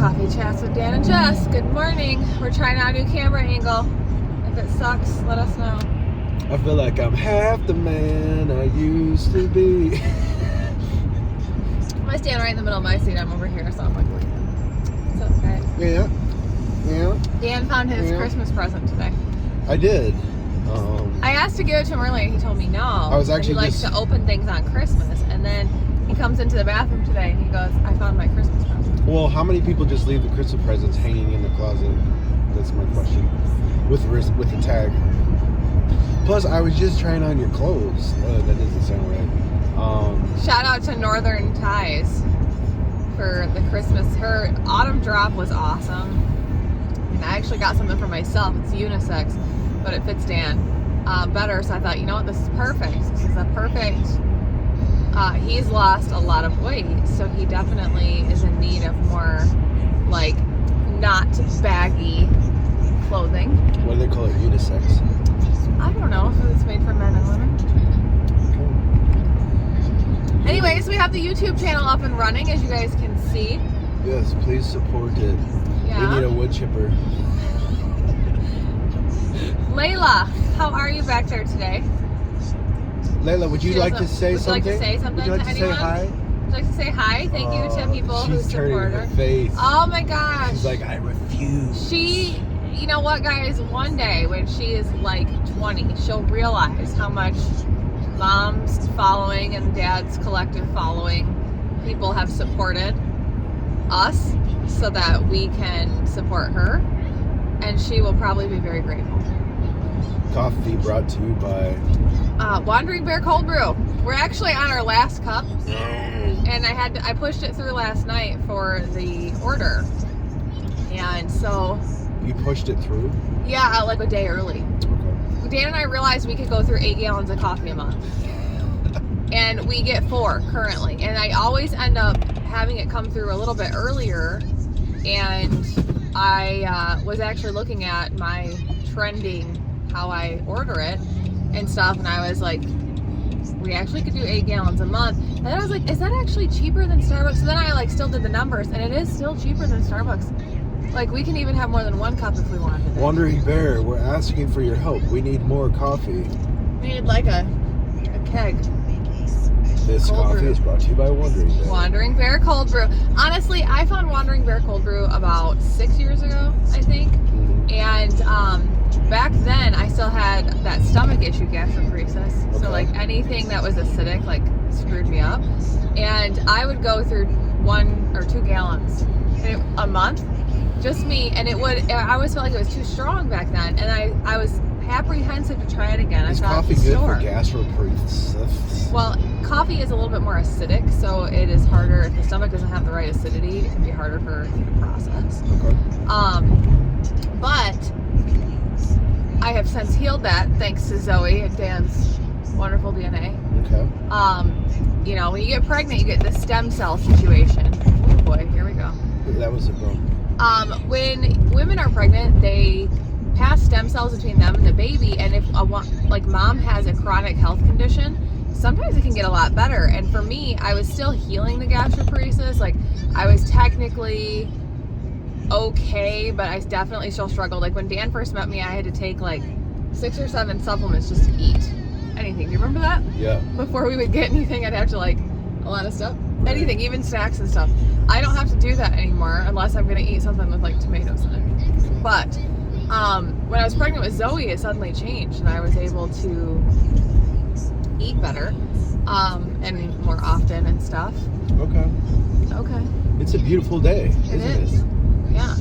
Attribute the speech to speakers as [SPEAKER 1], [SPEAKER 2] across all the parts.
[SPEAKER 1] Coffee Chats with Dan and Jess. Good morning. We're trying out a new camera angle. If it sucks, let us know.
[SPEAKER 2] I feel like I'm half the man I used to be.
[SPEAKER 1] I stand right in the middle of my seat. I'm over here, so I'm like, what's up, guys?
[SPEAKER 2] Yeah.
[SPEAKER 1] Dan found his Christmas present today.
[SPEAKER 2] I did.
[SPEAKER 1] I asked to give it to him earlier. He told me no.
[SPEAKER 2] I was actually
[SPEAKER 1] he likes to open things on Christmas, and then he comes into the bathroom today and he goes, "I found my Christmas present."
[SPEAKER 2] Well, how many people just leave the Christmas presents hanging in the closet? That's my question. With the tag. Plus, I was just trying on your clothes. That doesn't sound right.
[SPEAKER 1] Shout out to Northern Ties for the Christmas. Her autumn drop was awesome. And I actually got something for myself. It's unisex, but it fits Dan better. So I thought, you know what, this is perfect. This is a perfect. He's lost a lot of weight, so he definitely is in need of more, like, not baggy clothing.
[SPEAKER 2] What do they call it? Unisex?
[SPEAKER 1] I don't know if it's made for men and women. Anyways, we have the YouTube channel up and running, as you guys can see.
[SPEAKER 2] Yes, please support it.
[SPEAKER 1] Yeah.
[SPEAKER 2] We need a wood chipper.
[SPEAKER 1] Layla, how are you back there today?
[SPEAKER 2] Layla, would you like to say something?
[SPEAKER 1] Would you like to say something
[SPEAKER 2] would you like
[SPEAKER 1] to
[SPEAKER 2] to
[SPEAKER 1] anyone?
[SPEAKER 2] Say hi?
[SPEAKER 1] Would you like to say hi? Thank you to people who
[SPEAKER 2] she's turning
[SPEAKER 1] support
[SPEAKER 2] her
[SPEAKER 1] her.
[SPEAKER 2] face.
[SPEAKER 1] Oh my gosh.
[SPEAKER 2] She's like, I refuse.
[SPEAKER 1] You know what, guys? One day when she is like 20, she'll realize how much mom's following and dad's collective following people have supported us so that we can support her. And she will probably be very grateful.
[SPEAKER 2] Coffee brought to you by
[SPEAKER 1] Wandering Bear Cold Brew. We're actually on our last cup, and I pushed it through last night for the order, and so
[SPEAKER 2] you pushed it through.
[SPEAKER 1] Yeah, like a day early.
[SPEAKER 2] Okay.
[SPEAKER 1] Dan and I realized we could go through 8 gallons of coffee a month, and we get 4 currently, and I always end up having it come through a little bit earlier, and I was actually looking at my trending how I order it and stuff, and I was like, we actually could do 8 gallons a month. And then I was like, is that actually cheaper than Starbucks? So then I still did the numbers, and it is still cheaper than Starbucks. Like, we can even have more than 1 cup if we wanted.
[SPEAKER 2] Wandering Bear, we're asking for your help. We need more coffee.
[SPEAKER 1] We need like a keg.
[SPEAKER 2] This
[SPEAKER 1] Cold
[SPEAKER 2] coffee
[SPEAKER 1] brew.
[SPEAKER 2] is brought to you by Wandering Bear.
[SPEAKER 1] Wandering Bear Cold Brew. Honestly, I found Wandering Bear Cold Brew about 6 years ago, I think. And back then, I still had that stomach issue, gastroparesis.
[SPEAKER 2] Okay.
[SPEAKER 1] So, like, anything that was acidic, like, screwed me up. And I would go through 1 or 2 gallons a month, just me. And I always felt like it was too strong back then. And I was apprehensive to try it again.
[SPEAKER 2] Is
[SPEAKER 1] I thought
[SPEAKER 2] coffee
[SPEAKER 1] the
[SPEAKER 2] good
[SPEAKER 1] store.
[SPEAKER 2] for gastroparesis?
[SPEAKER 1] Well, coffee is a little bit more acidic, so it is harder. If the stomach doesn't have the right acidity, it can be harder for you to process.
[SPEAKER 2] Okay.
[SPEAKER 1] But I have since healed that thanks to Zoe and Dan's wonderful DNA.
[SPEAKER 2] Okay.
[SPEAKER 1] You know, when you get pregnant, you get the stem cell situation. Oh boy, here we go.
[SPEAKER 2] That was it, bro.
[SPEAKER 1] When women are pregnant, they pass stem cells between them and the baby, and if mom has a chronic health condition, sometimes it can get a lot better. And for me, I was still healing the gastroparesis. Like, I was technically okay, but I definitely still struggled. Like, when Dan first met me, I had to take like 6 or 7 supplements just to eat anything. Do you remember that?
[SPEAKER 2] Yeah.
[SPEAKER 1] Before we would get anything, I'd have to, like, a lot of stuff.
[SPEAKER 2] Right.
[SPEAKER 1] Anything, even snacks and stuff. I don't have to do that anymore unless I'm gonna eat something with like tomatoes in it. But when I was pregnant with Zoe, it suddenly changed, and I was able to eat better and more often and stuff.
[SPEAKER 2] Okay. It's a beautiful day, isn't it?
[SPEAKER 1] Yeah.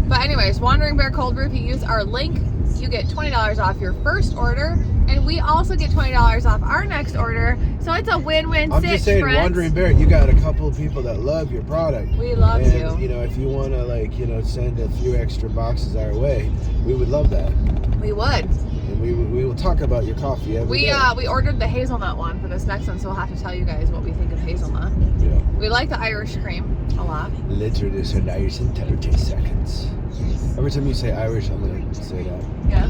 [SPEAKER 1] But anyways, Wandering Bear Cold Brew, if you use our link, you get $20 off your first order, and we also get $20 off our next order. So it's a win-win.
[SPEAKER 2] I'm just saying,
[SPEAKER 1] friends.
[SPEAKER 2] Wandering Bear, you got a couple of people that love your product.
[SPEAKER 1] We love
[SPEAKER 2] and,
[SPEAKER 1] you.
[SPEAKER 2] You know, if you want to, send a few extra boxes our way, we would love that.
[SPEAKER 1] We would.
[SPEAKER 2] And we will talk about your coffee every day.
[SPEAKER 1] We ordered the hazelnut one for this next one, so we'll have to tell you guys what we think of hazelnut.
[SPEAKER 2] Yeah.
[SPEAKER 1] We like the Irish cream a lot.
[SPEAKER 2] Literally, this is Irish in 30 seconds. Every time you say Irish, I'm going to say that.
[SPEAKER 1] Yeah.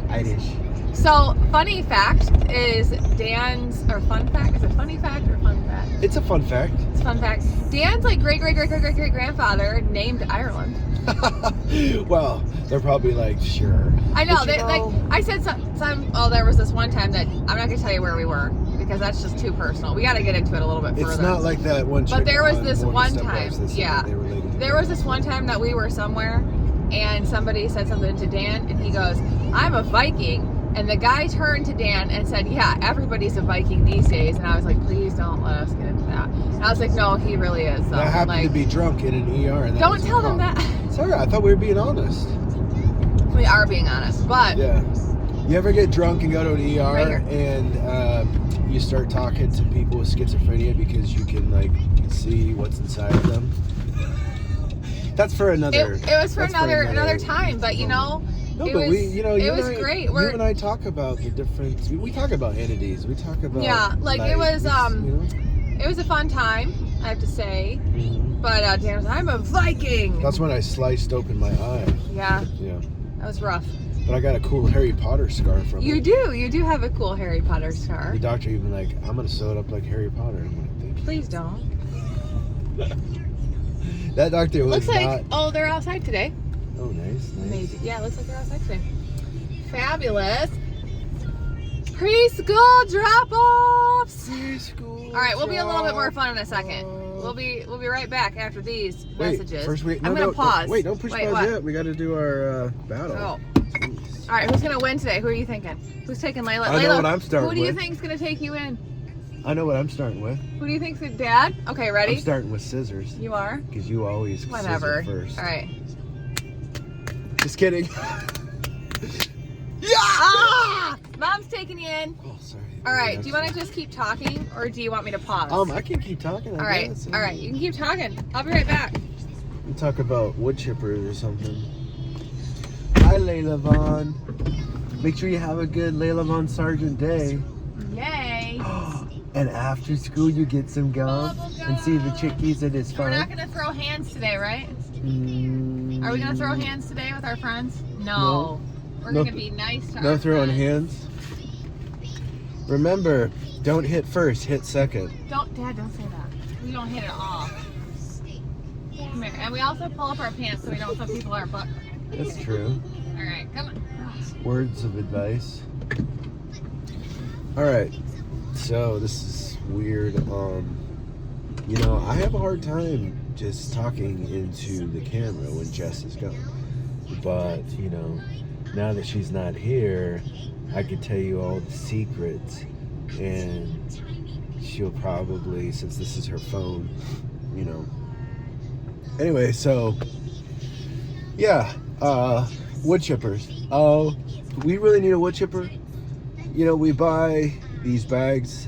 [SPEAKER 2] Irish.
[SPEAKER 1] So, funny fact is fun fact? Is it funny fact or fun fact?
[SPEAKER 2] It's a fun fact.
[SPEAKER 1] It's a fun fact. Dan's like great-great-great-great-great-great-grandfather named Ireland.
[SPEAKER 2] Well, they're probably like, sure.
[SPEAKER 1] I know.
[SPEAKER 2] But,
[SPEAKER 1] Like I said, there was this one time that I'm not gonna tell you where we were because that's just too personal. We got to get into it a little bit further.
[SPEAKER 2] It's not like that one.
[SPEAKER 1] But there was this one time.
[SPEAKER 2] Yeah.
[SPEAKER 1] There was this one time that we were somewhere, and somebody said something to Dan, and he goes, "I'm a Viking." And the guy turned to Dan and said, "Yeah, everybody's a Viking these days." And I was like, "Please don't let us get into that." And I was like, "No, he really is." So,
[SPEAKER 2] I happened to be drunk in an ER. And
[SPEAKER 1] don't tell them that.
[SPEAKER 2] Sorry, I thought we were being honest.
[SPEAKER 1] We are being honest, but
[SPEAKER 2] yeah. You ever get drunk and go to an ER and you start talking to people with schizophrenia because you can like see what's inside of them? That's for another.
[SPEAKER 1] It was for another time, but you know.
[SPEAKER 2] No,
[SPEAKER 1] it
[SPEAKER 2] but
[SPEAKER 1] was,
[SPEAKER 2] it
[SPEAKER 1] was great.
[SPEAKER 2] You and I talk about the different. We talk about entities. We talk about.
[SPEAKER 1] Yeah, like it was. It was a fun time, I have to say.
[SPEAKER 2] Mm-hmm.
[SPEAKER 1] But Dan was, "I'm a Viking."
[SPEAKER 2] That's when I sliced open my eye.
[SPEAKER 1] Yeah.
[SPEAKER 2] Yeah.
[SPEAKER 1] That was rough.
[SPEAKER 2] But I got a cool Harry Potter scar from it.
[SPEAKER 1] You do have a cool Harry Potter scar.
[SPEAKER 2] The doctor even like, "I'm gonna sew it up like Harry Potter." I'm like, "Thank you."
[SPEAKER 1] Please don't.
[SPEAKER 2] That doctor was
[SPEAKER 1] looks like they're outside today.
[SPEAKER 2] Oh, nice.
[SPEAKER 1] Amazing. Yeah, it looks like they're outside today. Fabulous. Preschool drop-offs.
[SPEAKER 2] Preschool.
[SPEAKER 1] All right, we'll be a little bit more fun in a second. We'll be right back after these messages.
[SPEAKER 2] First,
[SPEAKER 1] I'm gonna pause.
[SPEAKER 2] Don't push pause yet. We got to do our battle.
[SPEAKER 1] Oh. All right, who's gonna win today? Who are you thinking? Who's taking Layla?
[SPEAKER 2] I know what I'm starting with.
[SPEAKER 1] Who do you think's gonna take you in?
[SPEAKER 2] I know what I'm starting with.
[SPEAKER 1] Who do you think's Dad? Okay, ready?
[SPEAKER 2] I'm starting with scissors.
[SPEAKER 1] You are?
[SPEAKER 2] Because you always scissor first.
[SPEAKER 1] All right.
[SPEAKER 2] Just kidding.
[SPEAKER 1] Yeah! Ah! Mom's taking you in.
[SPEAKER 2] Oh, sorry.
[SPEAKER 1] All right. Do you want to just keep talking, or do you want me to pause?
[SPEAKER 2] I can keep talking.
[SPEAKER 1] All right. All right. You can keep talking. I'll be right back.
[SPEAKER 2] We talk about wood chippers or something. Hi, Layla Vaughn. Make sure you have a good Layla Vaughn Sargent day.
[SPEAKER 1] Yay!
[SPEAKER 2] And after school, you get some gum and see the chickies. It is fun.
[SPEAKER 1] We're not gonna throw hands today, right? Are we gonna throw hands today with our friends? No. We're gonna be nice to our
[SPEAKER 2] No throwing
[SPEAKER 1] friends.
[SPEAKER 2] hands. Remember, don't hit first, hit second.
[SPEAKER 1] Dad, don't say that. We don't hit it off. Come here. And we also pull up our pants so we don't show people our butt.
[SPEAKER 2] That's true.
[SPEAKER 1] All right, come on.
[SPEAKER 2] Words of advice. All right. So this is weird. I have a hard time just talking into the camera when Jess is gone. But, now that she's not here, I can tell you all the secrets, and she'll probably, since this is her phone, Anyway, so, yeah, wood chippers. We really need a wood chipper. We buy these bags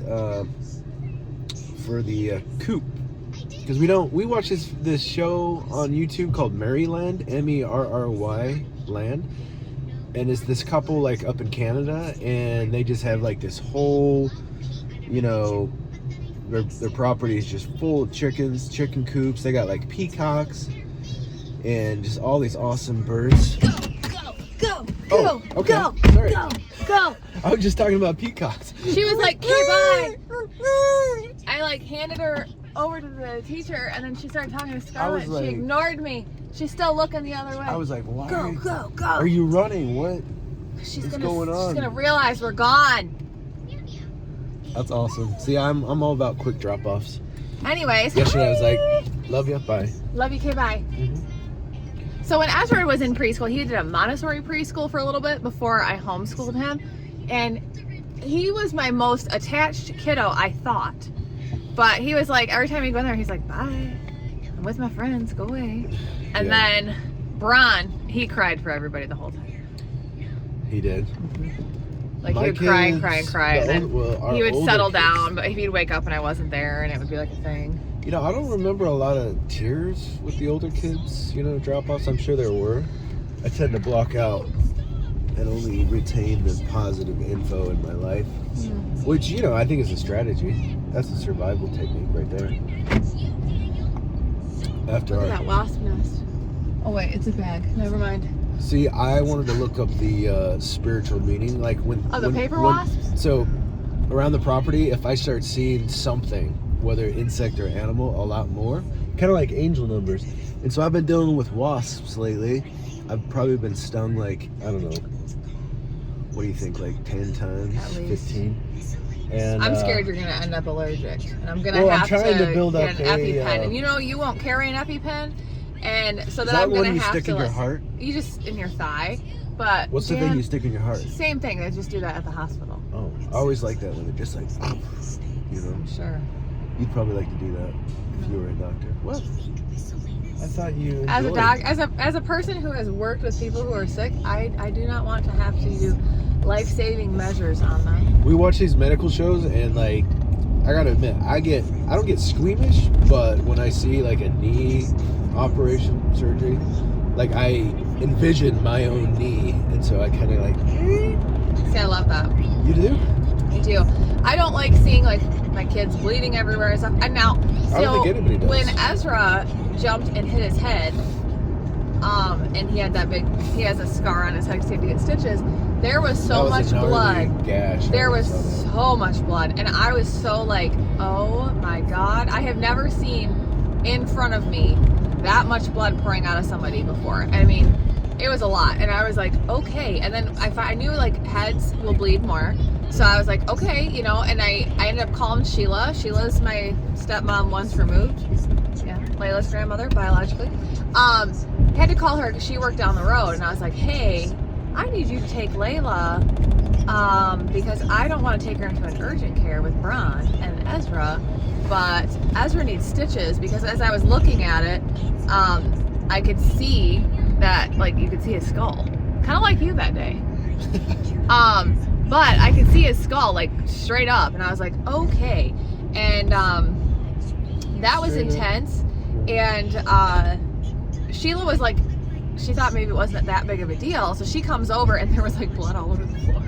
[SPEAKER 2] for the coop. Because we watch this show on YouTube called Maryland, Merry Land, and it's this couple like up in Canada, and they just have like this whole, their property is just full of chickens, chicken coops. They got like peacocks, and just all these awesome birds.
[SPEAKER 1] Go!
[SPEAKER 2] Sorry.
[SPEAKER 1] Go!
[SPEAKER 2] I was just talking about peacocks.
[SPEAKER 1] She was like, "Okay, bye." I like handed her over to the teacher, and then she started talking to Scarlett. She ignored me. She's still looking the other way.
[SPEAKER 2] I was like, "Why?
[SPEAKER 1] Go!
[SPEAKER 2] Are you running? What?
[SPEAKER 1] What's
[SPEAKER 2] going on?"
[SPEAKER 1] She's gonna realize we're gone.
[SPEAKER 2] That's awesome. See, I'm all about quick drop-offs.
[SPEAKER 1] Anyways.
[SPEAKER 2] Yesterday I was like, "Love you, bye."
[SPEAKER 1] Love you, okay, bye.
[SPEAKER 2] Mm-hmm.
[SPEAKER 1] So when Ezra was in preschool, he did a Montessori preschool for a little bit before I homeschooled him, and he was my most attached kiddo, I thought. But he was like, every time we go in there, he's like, "Bye, I'm with my friends, go away." And then Bron, he cried for everybody the whole time.
[SPEAKER 2] He did.
[SPEAKER 1] Like he would cry and cry, and then he would settle down, but he'd wake up and I wasn't there, and it would be like a thing.
[SPEAKER 2] I don't remember a lot of tears with the older kids, drop-offs. I'm sure there were. I tend to block out and only retain the positive info in my life, which, I think is a strategy. That's a survival technique right there.
[SPEAKER 1] Look at that wasp nest. Oh wait, it's a bag. Never mind.
[SPEAKER 2] See, I wanted to look up the spiritual meaning, like when.
[SPEAKER 1] Oh, the paper wasps?
[SPEAKER 2] So, around the property, if I start seeing something, whether insect or animal, a lot more. Kind of like angel numbers. And so I've been dealing with wasps lately. I've probably been stung like, I don't know, what do you think, like 10 times,
[SPEAKER 1] At least.
[SPEAKER 2] 15? And
[SPEAKER 1] I'm scared you're going to end up allergic. And I'm going to
[SPEAKER 2] well,
[SPEAKER 1] have
[SPEAKER 2] I'm trying to build
[SPEAKER 1] get
[SPEAKER 2] up
[SPEAKER 1] an EpiPen. And you know, you won't carry an EpiPen. And so
[SPEAKER 2] is
[SPEAKER 1] then
[SPEAKER 2] that
[SPEAKER 1] I'm going
[SPEAKER 2] one
[SPEAKER 1] to
[SPEAKER 2] you
[SPEAKER 1] have
[SPEAKER 2] stick
[SPEAKER 1] to
[SPEAKER 2] in your
[SPEAKER 1] like,
[SPEAKER 2] heart?
[SPEAKER 1] you just in your thigh. But
[SPEAKER 2] What's the thing you stick in your heart?
[SPEAKER 1] Same thing. They just do that at the hospital.
[SPEAKER 2] Oh, I always like that when they're just like, you know.
[SPEAKER 1] I'm sure.
[SPEAKER 2] You'd probably like to do that if you were a doctor. What? I thought you
[SPEAKER 1] As a
[SPEAKER 2] enjoyed-
[SPEAKER 1] as a person who has worked with people who are sick, I do not want to have to do life-saving measures on them.
[SPEAKER 2] We watch these medical shows and like I gotta admit, I don't get squeamish, but when I see like a knee operation surgery, like I envision my own knee, and so I kind of like.
[SPEAKER 1] See, I love that.
[SPEAKER 2] You do?
[SPEAKER 1] I do. I don't like seeing like my kids bleeding everywhere and stuff. And now,
[SPEAKER 2] I don't think anybody does.
[SPEAKER 1] When Ezra jumped and hit his head, and he has a scar on his head because he had to get stitches. There was so much blood.
[SPEAKER 2] Gash.
[SPEAKER 1] There was so much blood, and I was so like, oh my God, I have never seen in front of me that much blood pouring out of somebody before. I mean, it was a lot, and I was like, okay. And then I knew like heads will bleed more, so I was like, okay, you know. And I ended up calling Sheila. Sheila's my stepmom once removed. Yeah, Layla's grandmother biologically. Had to call her because she worked down the road, and I was like, hey, I need you to take Layla because I don't want to take her into an urgent care with Bron and Ezra, but Ezra needs stitches because as I was looking at it, I could see that, like, you could see his skull, kind of like you that day. But I could see his skull like straight up, and I was like, okay. And that was intense. And Sheila was like, she thought maybe it wasn't that big of a deal, so she comes over and there was like blood all over the floor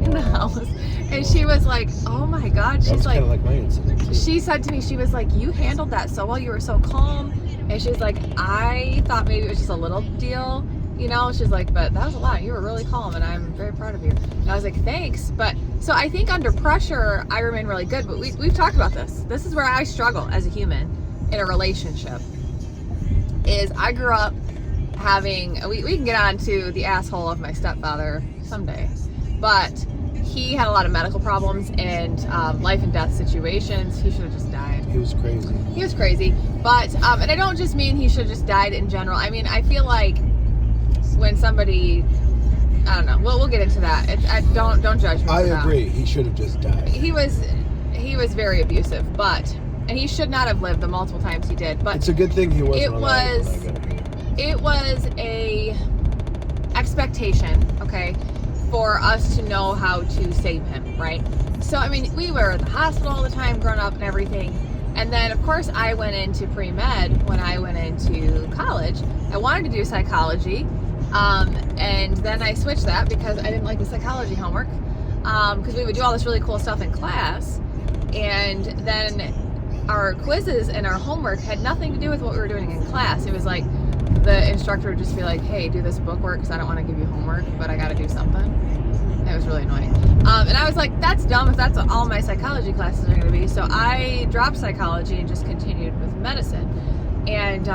[SPEAKER 1] in the house, and she was like, oh my God. She's like, kind of
[SPEAKER 2] like my incident too.
[SPEAKER 1] She said to me, she was like, you handled that so well, you were so calm. And she's like, I thought maybe it was just a little deal, you know. She's like, but that was a lot, you were really calm, and I'm very proud of you. And I was like, thanks. But so I think under pressure I remain really good, but we've talked about this is where I struggle as a human in a relationship. Is I grew up having, we can get on to the asshole of my stepfather someday, but he had a lot of medical problems and life and death situations. He should have just died.
[SPEAKER 2] He was crazy.
[SPEAKER 1] He was crazy, but and I don't just mean he should have just died in general. I mean, I feel like when somebody, I don't know. We'll get into that. Don't judge me.
[SPEAKER 2] I agree. He should have just died.
[SPEAKER 1] He was very abusive, and he should not have lived the multiple times he did. But
[SPEAKER 2] it's a good thing he wasn't
[SPEAKER 1] it was a expectation, okay, for us to know how to save him, right? So, I mean, we were at the hospital all the time growing up and everything. And then, of course, I went into pre-med when I went into college. I wanted to do psychology. And then I switched that because I didn't like the psychology homework. Because we would do all this really cool stuff in class. And then our quizzes and our homework had nothing to do with what we were doing in class. It was like the instructor would just be like, hey, do this bookwork because I don't want to give you homework, but I got to do something. It was really annoying. And I was like, that's dumb if that's what all my psychology classes are going to be. So I dropped psychology and just continued with medicine. And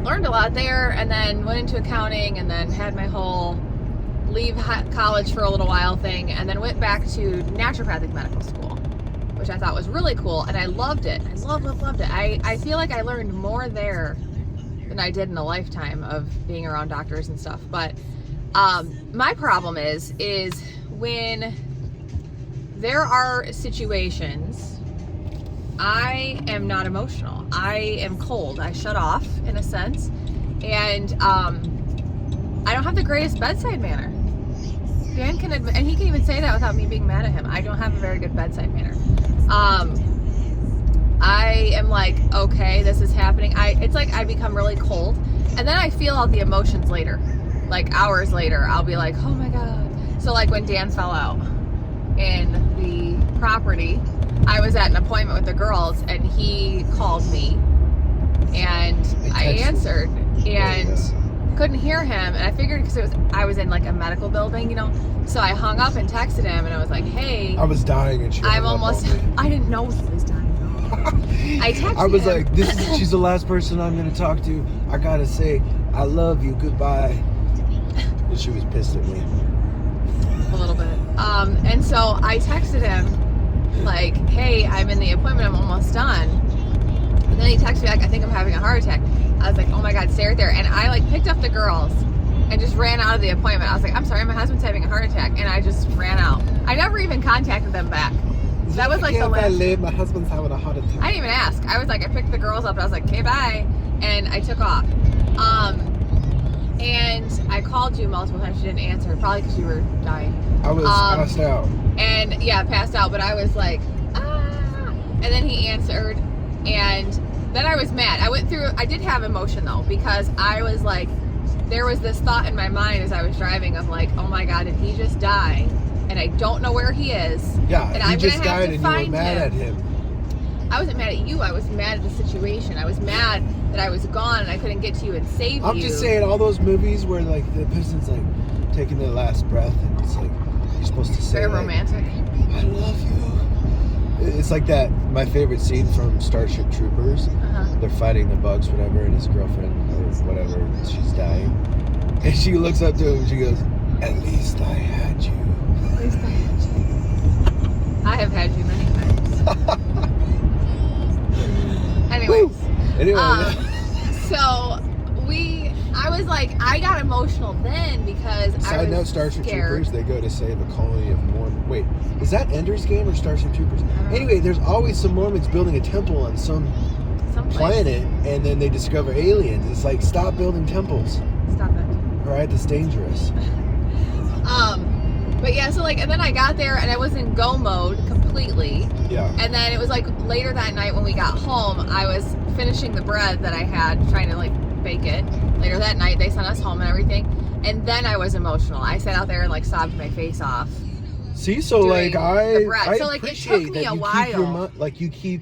[SPEAKER 1] learned a lot there, and then went into accounting, and then had my whole leave college for a little while thing, and then went back to naturopathic medical school, which I thought was really cool, and I loved it. I loved it. I feel like I learned more there than I did in a lifetime of being around doctors and stuff. But my problem is when there are situations, I am not emotional. I am cold. I shut off in a sense, and I don't have the greatest bedside manner. Dan can admit, and he can even say that without me being mad at him. I don't have a very good bedside manner. I am like, okay, this is happening. It's like I become really cold, and then I feel all the emotions later. Like hours later, I'll be like, oh my God. So like when Dan fell out in the property, I was at an appointment with the girls, and he called me, and I answered, and couldn't hear him, and I figured because I was in like a medical building, you know, so I hung up and texted him, and I was like, hey,
[SPEAKER 2] I was dying, and
[SPEAKER 1] I didn't know he was dying. I texted
[SPEAKER 2] I was
[SPEAKER 1] him.
[SPEAKER 2] like, she's the last person I'm gonna talk to. I gotta say, I love you. Goodbye. And she was pissed at me.
[SPEAKER 1] A little bit. And so I texted him, like, hey, I'm in the appointment. I'm almost done. And then he texted me like, I think I'm having a heart attack. I was like, oh my God, stay right there. And I like picked up the girls and just ran out of the appointment. I was like, I'm sorry, my husband's having a heart attack. And I just ran out. I never even contacted them back. That was like the last.
[SPEAKER 2] My husband's having a heart attack.
[SPEAKER 1] I didn't even ask. I was like, I picked the girls up and I was like, okay, bye. And I took off. And I called you multiple times. You didn't answer, probably because you were dying.
[SPEAKER 2] I was passed out.
[SPEAKER 1] And yeah, passed out. But I was like, ah. And then he answered. And then I was mad. I did have emotion though, because I was like, there was this thought in my mind as I was driving of like, oh my God, did he just die? And I don't know where he is.
[SPEAKER 2] Yeah,
[SPEAKER 1] and
[SPEAKER 2] he
[SPEAKER 1] I'm
[SPEAKER 2] just
[SPEAKER 1] gonna have
[SPEAKER 2] died
[SPEAKER 1] to
[SPEAKER 2] and you
[SPEAKER 1] find
[SPEAKER 2] were mad at him.
[SPEAKER 1] I wasn't mad at you. I was mad at the situation. I was mad that I was gone and I couldn't get to you and save you.
[SPEAKER 2] I'm just saying, all those movies where like the person's like taking their last breath and it's like you're supposed to say
[SPEAKER 1] very
[SPEAKER 2] like,
[SPEAKER 1] romantic.
[SPEAKER 2] I love you. It's like that. My favorite scene from Starship Troopers. They're fighting the bugs, whatever, and his girlfriend or whatever, she's dying, and she looks up to him and she goes, "At least I had you."
[SPEAKER 1] At least I had you. I have had you many times. Anyways.
[SPEAKER 2] Anyway.
[SPEAKER 1] I was like, I got emotional then because
[SPEAKER 2] Side note, Starship Troopers, they go to save a colony of Mormons. Wait, is that Ender's Game or Starship Troopers? Anyway, there's always some Mormons building a temple on some planet, and then they discover aliens. It's like, stop building temples.
[SPEAKER 1] Stop it.
[SPEAKER 2] All right, that's dangerous.
[SPEAKER 1] But yeah, so like, and then I got there and I was in go mode completely.
[SPEAKER 2] Yeah.
[SPEAKER 1] And then it was like later that night when we got home, I was finishing the bread that I had, trying to like bake it. Later that night, they sent us home and everything. And then I was emotional. I sat out there and like sobbed my face off.
[SPEAKER 2] See, so like I appreciate
[SPEAKER 1] it took me
[SPEAKER 2] that
[SPEAKER 1] a
[SPEAKER 2] you
[SPEAKER 1] while.
[SPEAKER 2] keep your like you keep,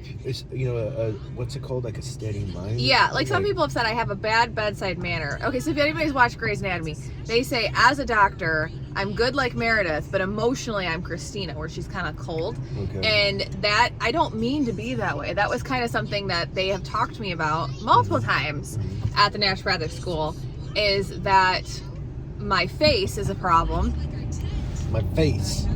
[SPEAKER 2] you know, what's it called, like a steady mind.
[SPEAKER 1] Yeah, like some people have said I have a bad bedside manner. Okay, so if anybody's watched Grey's Anatomy, they say as a doctor, I'm good like Meredith, but emotionally I'm Christina, where she's kind of cold. Okay. And that, I don't mean to be that way. That was kind of something that they have talked to me about multiple times at the naturopathic school, is that my face is a problem.
[SPEAKER 2] My face.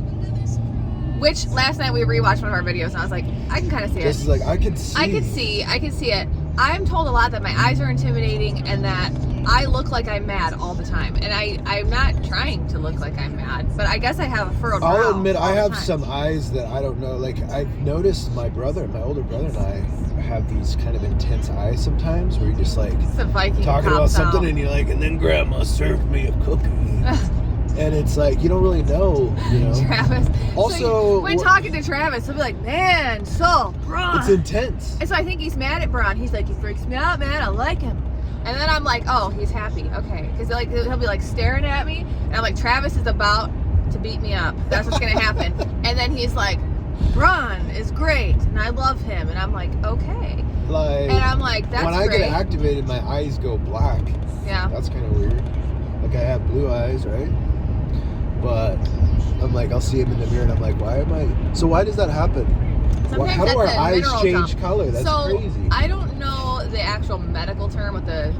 [SPEAKER 1] Which last night we rewatched one of our videos and I was like, I can kind of see it.
[SPEAKER 2] This is like, I can see
[SPEAKER 1] it. I'm told a lot that my eyes are intimidating and that I look like I'm mad all the time. And I'm not trying to look like I'm mad, but I guess I have a furrowed brow.
[SPEAKER 2] I'll admit, I have some eyes that I don't know. Like, I've noticed my older brother and I have these kind of intense eyes sometimes where you're just like talking about something and you're like, and then Grandma served me a cookie. And it's like, you don't really know, you know.
[SPEAKER 1] Travis.
[SPEAKER 2] Also,
[SPEAKER 1] so when talking to Travis, he'll be like, man, so, Braun.
[SPEAKER 2] It's intense.
[SPEAKER 1] And so I think he's mad at Braun. He's like, he freaks me out, man. I like him. And then I'm like, oh, he's happy. Okay. Because like, he'll be like staring at me. And I'm like, Travis is about to beat me up. That's what's going to happen. And then he's like, Braun is great. And I love him. And I'm like, okay.
[SPEAKER 2] Like,
[SPEAKER 1] and I'm like, that's
[SPEAKER 2] when
[SPEAKER 1] great.
[SPEAKER 2] I get activated, my eyes go black.
[SPEAKER 1] Yeah.
[SPEAKER 2] That's kind of weird. Like, I have blue eyes, right? But I'm like, I'll see him in the mirror and I'm like, why does that happen? How do our eyes change color? That's crazy.
[SPEAKER 1] I don't know the actual medical term, what the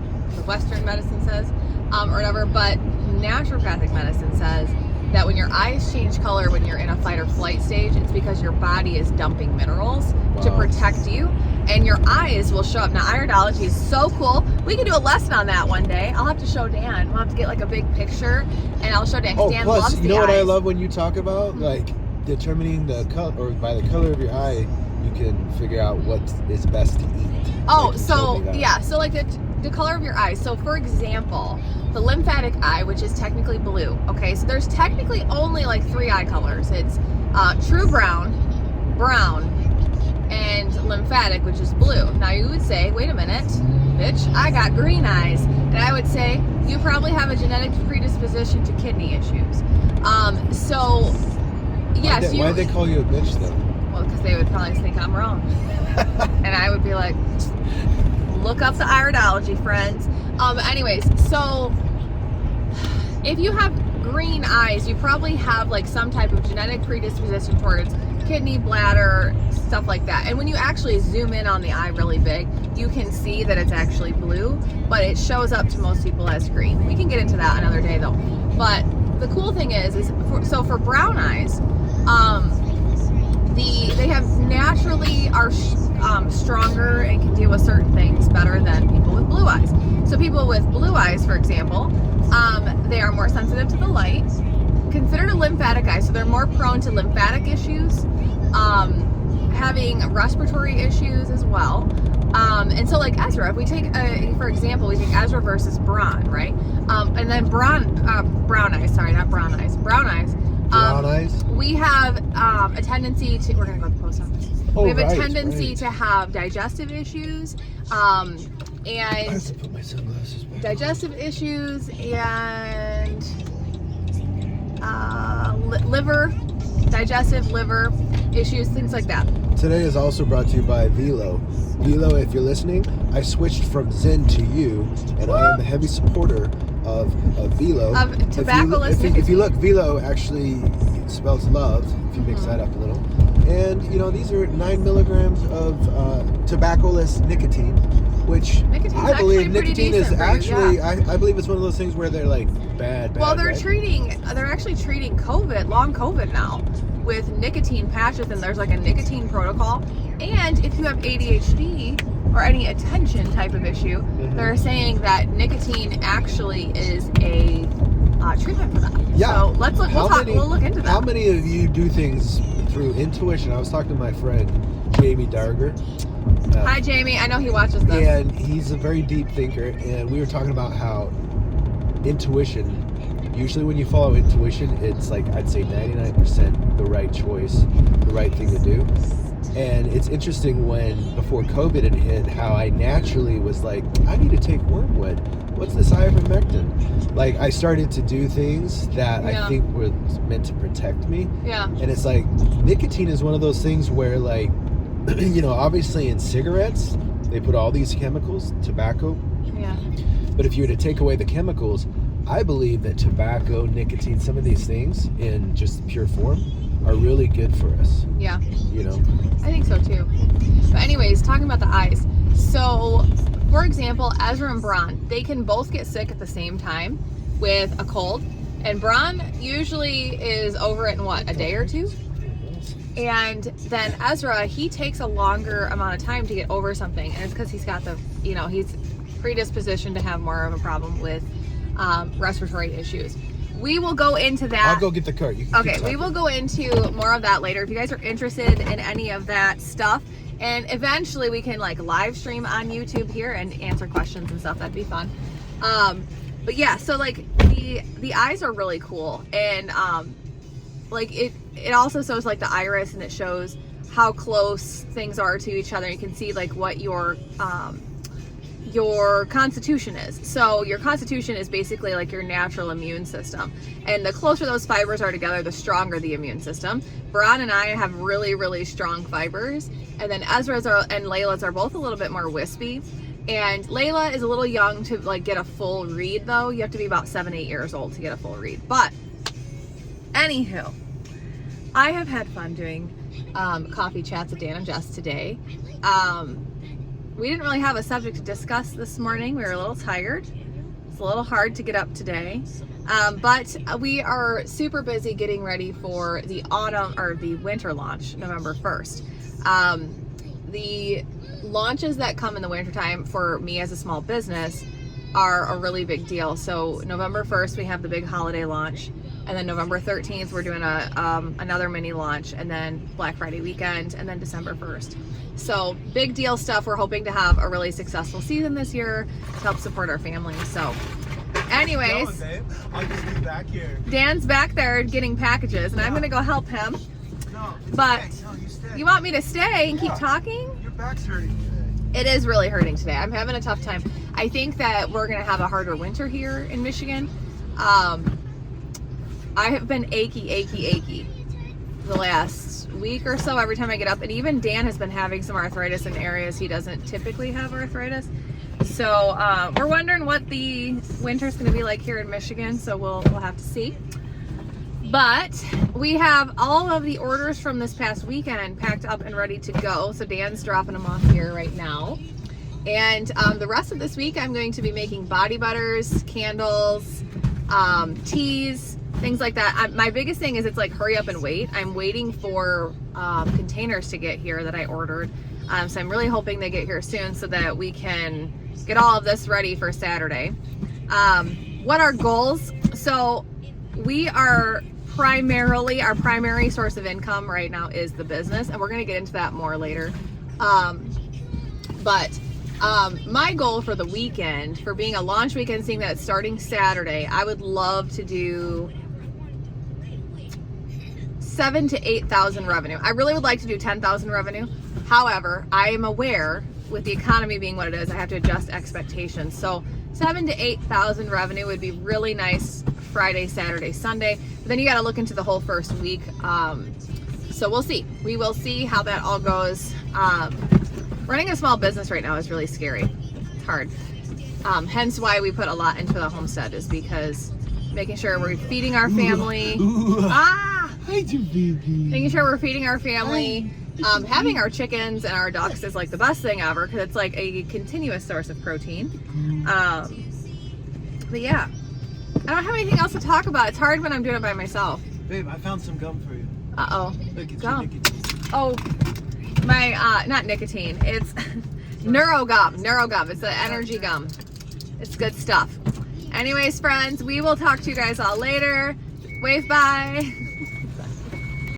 [SPEAKER 1] Western medicine says, or whatever, but naturopathic medicine says that when your eyes change color when you're in a fight or flight stage, it's because your body is dumping minerals to protect you, and your eyes will show up. Now, iridology is so cool. We can do a lesson on that one day. I'll have to show Dan. We'll have to get like a big picture, and I'll show Dan. Dan loves the eyes.
[SPEAKER 2] You know what I love when you talk about like determining the color, or by the color of your eye, you can figure out what is best to eat.
[SPEAKER 1] Oh, like, so yeah, so like the color of your eyes. So for example, the lymphatic eye, which is technically blue. Okay, so there's technically only like 3 eye colors. It's true brown, and lymphatic, which is blue. Now you would say, wait a minute, bitch, I got green eyes. And I would say, you probably have a genetic predisposition to kidney issues. So, yes.
[SPEAKER 2] Why'd they call you a bitch though?
[SPEAKER 1] Well, because they would probably think I'm wrong. And I would be like, look up the iridology, friends. Anyways, so if you have green eyes, you probably have like some type of genetic predisposition towards kidney, bladder, stuff like that. And when you actually zoom in on the eye really big, you can see that it's actually blue, but it shows up to most people as green. We can get into that another day though. But the cool thing is for brown eyes, they have naturally are stronger and can deal with certain things better than people with blue eyes. So people with blue eyes, for example, they are more sensitive to the light, considered a lymphatic eye, so they're more prone to lymphatic issues, having respiratory issues as well. And so like Ezra, if we take, for example, we take Ezra versus Braun, right? And then brown eyes, sorry, not brown eyes, brown eyes.
[SPEAKER 2] Brown eyes?
[SPEAKER 1] We have a tendency to, we're going to go to the post office.
[SPEAKER 2] Oh,
[SPEAKER 1] we have a tendency to have digestive issues, and
[SPEAKER 2] I have to put my sunglasses back.
[SPEAKER 1] digestive issues and digestive liver issues, things like that.
[SPEAKER 2] Today is also brought to you by Velo. Velo, if you're listening, I switched from Zen to you, and I am a heavy supporter of Velo.
[SPEAKER 1] Of tobaccoless nicotine.
[SPEAKER 2] If you look, Velo actually spells love, if you mix that up a little. And, these are 9 milligrams of tobaccoless nicotine, which I believe nicotine is actually, I believe it's one of those things where they're like bad.
[SPEAKER 1] Well, they're
[SPEAKER 2] right?
[SPEAKER 1] they're actually treating long COVID now with nicotine patches, and there's like a nicotine protocol. And if you have ADHD or any attention type of issue, they're saying that nicotine actually is a treatment for that.
[SPEAKER 2] Yeah.
[SPEAKER 1] So let's look. We'll look into that.
[SPEAKER 2] How many of you do things through intuition? I was talking to my friend Jamie Darger.
[SPEAKER 1] Hi, Jamie. I know he watches this.
[SPEAKER 2] And he's a very deep thinker, and we were talking about how intuition, usually when you follow intuition, it's like, I'd say 99% the right choice, the right thing to do. And it's interesting before COVID had hit, how I naturally was like, I need to take wormwood. What's this ivermectin? Like, I started to do things that I think were meant to protect me.
[SPEAKER 1] Yeah.
[SPEAKER 2] And it's like, nicotine is one of those things where, like, obviously in cigarettes, they put all these chemicals, tobacco.
[SPEAKER 1] Yeah.
[SPEAKER 2] But if you were to take away the chemicals, I believe that tobacco, nicotine, some of these things in just pure form are really good for us.
[SPEAKER 1] Yeah. I think so too. But anyways, talking about the eyes. So, for example, Ezra and Braun, they can both get sick at the same time with a cold. And Braun usually is over it in a day or two? And then Ezra, he takes a longer amount of time to get over something. And it's because he's got he's predispositioned to have more of a problem with respiratory issues. We will go into that.
[SPEAKER 2] I'll go get the cart.
[SPEAKER 1] Okay, we will go into more of that later. If you guys are interested in any of that stuff, and eventually we can live stream on YouTube here and answer questions and stuff. That'd be fun. But yeah, so the eyes are really cool, and it also shows the iris, and it shows how close things are to each other. You can see what your constitution is. So your constitution is basically your natural immune system, and the closer those fibers are together, the stronger the immune system. Braun and I have really, really strong fibers, and then Ezra's and Layla's are both a little bit more wispy. And Layla is a little young to get a full read, though. You have to be about 7-8 years old to get a full read. But anywho, I have had fun doing coffee chats with Dan and Jes today. We didn't really have a subject to discuss this morning. We were a little tired. It's a little hard to get up today. But we are super busy getting ready for the winter launch, November 1st. The launches that come in the wintertime for me as a small business are a really big deal. So November 1st, we have the big holiday launch. And then November 13th, we're doing another mini launch, and then Black Friday weekend, and then December 1st. So big deal stuff. We're hoping to have a really successful season this year to help support our family. So anyways,
[SPEAKER 3] I'll just be back here.
[SPEAKER 1] Dan's back there getting packages, and I'm going to go help him.
[SPEAKER 3] No,
[SPEAKER 1] but
[SPEAKER 3] you stay.
[SPEAKER 1] You want me to stay and keep talking?
[SPEAKER 3] Your back's hurting today.
[SPEAKER 1] It is really hurting today. I'm having a tough time. I think that we're going to have a harder winter here in Michigan. I have been achy the last week or so every time I get up, and even Dan has been having some arthritis in areas he doesn't typically have arthritis. So we're wondering what the winter's going to be like here in Michigan, so we'll have to see. But we have all of the orders from this past weekend packed up and ready to go. So Dan's dropping them off here right now. And the rest of this week, I'm going to be making body butters, candles, teas, things like that. My biggest thing is it's like hurry up and wait. I'm waiting for containers to get here that I ordered. So I'm really hoping they get here soon so that we can get all of this ready for Saturday. What are goals? So we are primarily, our primary source of income right now is the business, and we're going to get into that more later. But my goal for the weekend, for being a launch weekend, seeing that it's starting Saturday, I would love to do 7,000 to 8,000 revenue. I really would like to do 10,000 revenue. However, I am aware with the economy being what it is, I have to adjust expectations. So 7,000 to 8,000 revenue would be really nice Friday, Saturday, Sunday. But then you got to look into the whole first week. So we'll see. We will see how that all goes. Running a small business right now is really scary. It's hard. Hence why we put a lot into the homestead, is because making sure we're feeding our family. Making sure we're feeding our family. Having our chickens and our ducks is like the best thing ever, because it's like a continuous source of protein. But yeah, I don't have anything else to talk about. It's hard when I'm doing it by myself.
[SPEAKER 3] Babe, I found some gum for you.
[SPEAKER 1] Uh-oh.
[SPEAKER 3] Look, it's
[SPEAKER 1] Gum.
[SPEAKER 3] nicotine.
[SPEAKER 1] Oh, my, not nicotine. It's neurogum. It's the energy gum. It's good stuff. Anyways, friends, we will talk to you guys all later. Wave bye.